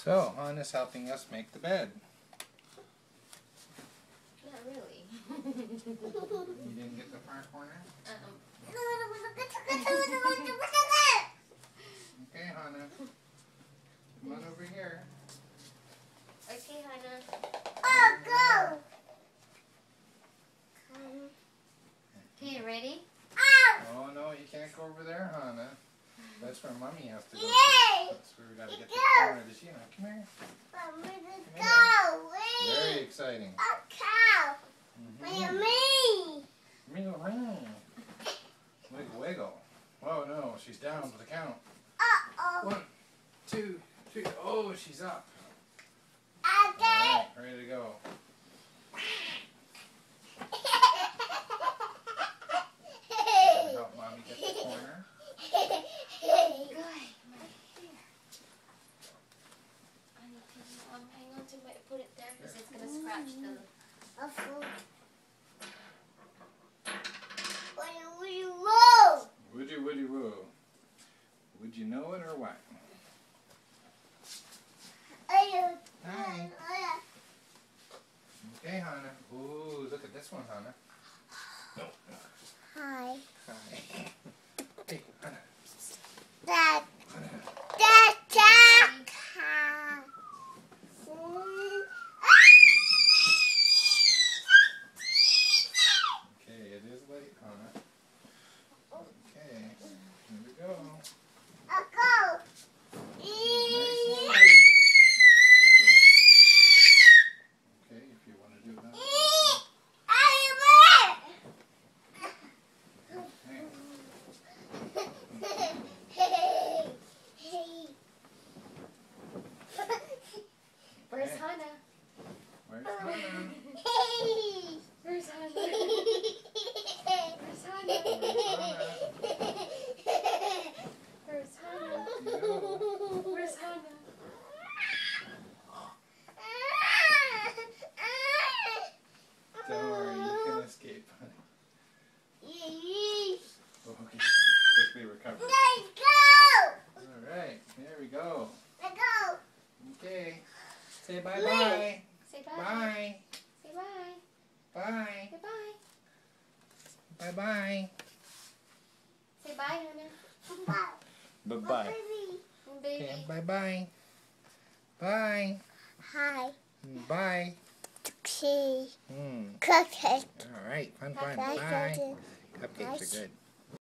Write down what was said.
So, Hannah's helping us make the bed. Not really. You didn't get the far corner? Okay, Hannah. Come on over here. Okay, Hannah. Oh, go! Okay, ready? Oh, no, you can't go over there, Hannah. That's where Mommy has to go. Yay! That's where we got to get the corner. Does she know? Come here. I'm gonna go. Wait. Very exciting. A cow. Mm-hmm. Me. Wiggle, wiggle. Oh, no, she's down to the count. Uh-oh. 1, 2, 3. Oh, she's up. Okay. All right, ready to go. Help Mommy get the corner. Good. My hair. I need to hang on to my, put it there because it's going to scratch the... Woody woo. Would you know it or what? Hi. Okay, Hannah. Ooh, look at this one, Hannah. Hi. Hi. Hey, Hannah. Dad. Hannah. Dad. Okay, it is late, Hannah. Okay, here we go. I'll go. Nice and light. Okay, if you want to do that. Where's Hannah? Where's Hannah? Where's Hannah? Where's Hannah? Where's Hannah? Where's Hannah? Don't worry, you can escape. Okay, quickly recover. Let's go! Alright, there we go. Let's go! Okay, say bye-bye. Say bye. Bye. Say bye. Bye. Say bye. Bye-bye. Say bye, Hannah. Bye. Bye-bye. Baby. Okay, bye-bye. Bye. Hi. Bye. Cookie. Mm. Cookie. Alright, fun. Bye. Bye. Cupcakes are good.